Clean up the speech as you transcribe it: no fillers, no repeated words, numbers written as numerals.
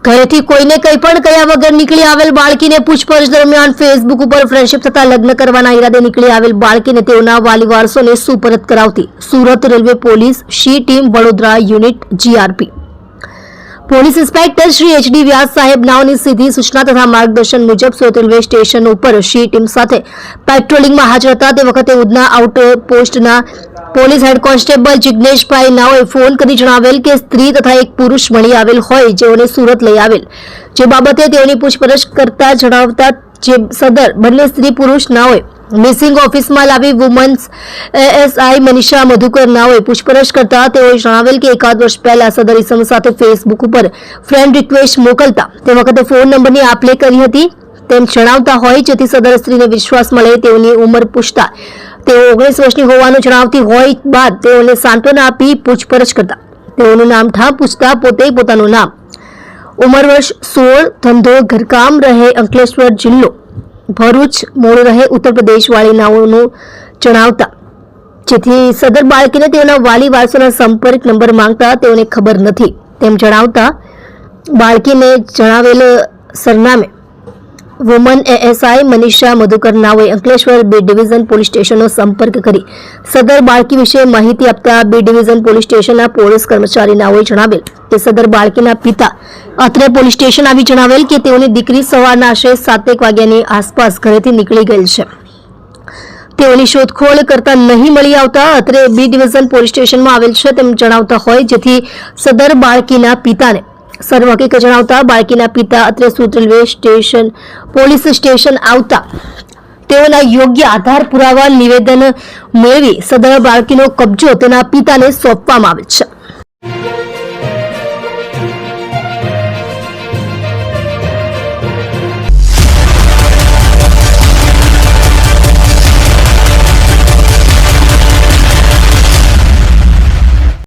ઘરેથી કોઈને કંઈ પણ કહ્યા વગર નીકળી આવેલ બાળકીને પૂછપરછ દરમિયાન ફેસબુક ઉપર ફ્રેન્ડશિપ થતા લગ્ન કરવાના ઈરાદે નીકળી આવેલ બાળકીને તેઓના વાલી વારસોને સુપરત કરાવતી Surat railway police she team Vadodara unit GRP police inspector Shri HD Vyas સાહેબ નાઓની સીધી સૂચના તથા માર્ગદર્શન મુજબ સુરત રેલવે સ્ટેશન ઉપર શી ટીમ સાથે પેટ્રોલિંગમાં હાજર હતા તે વખતે ઉધના આઉટપોસ્ટના પોલીસ હેડ કોન્સ્ટેબલ જિગ્નેશભાઈ નાઓએ ફોન કરી જણાવેલ કે સ્ત્રી તથા એક પુરુષ મળી આવેલ હોય જેઓને સુરત લઈ આવેલ, જે બાબતે તેઓની પૂછપરછ કરતા જણાવતા જે સદર બંને સ્ત્રી પુરુષ નાઓએ મિસિંગ ઓફિસમાં લાવી વુમન્સ એએસઆઈ મનીષા મધુકર નાઓએ પૂછપરછ કરતા તેઓએ જણાવેલ કે એકાદ વર્ષ પહેલા સદર ઇસમ સાથે ફેસબુક ઉપર ફ્રેન્ડ રિક્વેસ્ટ મોકલતા તે વખતે ફોન નંબરની આપ-લે કરી હતી તેમ જણાવતા હોય, જેથી સદર સ્ત્રીને વિશ્વાસ મળે તેઓની ઉંમર પૂછતા તેઓ 19 વર્ષની હોવાનું જણાવતી હોય બાદ તેઓને સાંત્વના આપી પૂછપરછ કરતા તેઓનું નામ ઠામ પૂછતા પોતે પોતાનું નામ, ઉંમર વર્ષ 16, ધંધો ઘરકામ રહે અંકલેશ્વર જિલ્લો ભરૂચ, મૂળ રહે ઉત્તર પ્રદેશ વાળી નાઓનું જણાવતા જેથી સદર બાળકીને તેઓના વાલી વારસોના સંપર્ક નંબર માંગતા તેઓને ખબર નથી તેમ જણાવતા બાળકીને જણાવેલ સરનામે વુમન એએસઆઈ મનીષા મધુકર નાઓએ અંકલેશ્વર B ડિવિઝન પોલીસ સ્ટેશનનો સંપર્ક કરી સદર બાળકી વિશે માહિતી આપતા B ડિવિઝન પોલીસ સ્ટેશનના પોલીસ કર્મચારી નાઓએ જણાવેલ કે સદર બાળકીના પિતા અત્રે પોલીસ સ્ટેશન આવી જણાવેલ કે તેઓની દીકરી સવારના આશરે 7 વાગ્યાની આસપાસ ઘરેથી નીકળી ગયેલ છે, તેઓની શોધખોળ કરતા નહીં મળી આવતા અત્રે B ડિવિઝન પોલીસ સ્ટેશનમાં આવેલ છે તેમ જણાવતા હોય, જેથી સદર બાળકીના પિતાને સર્વ હકીકત જણાવતા બાળકીના પિતા અત્રે Surat railway station police station આવતા તેઓના યોગ્ય આધાર પુરાવા નિવેદન મેળવી સદર બાળકીનો કબજો તેના પિતાને સોંપવામાં આવેલ છે।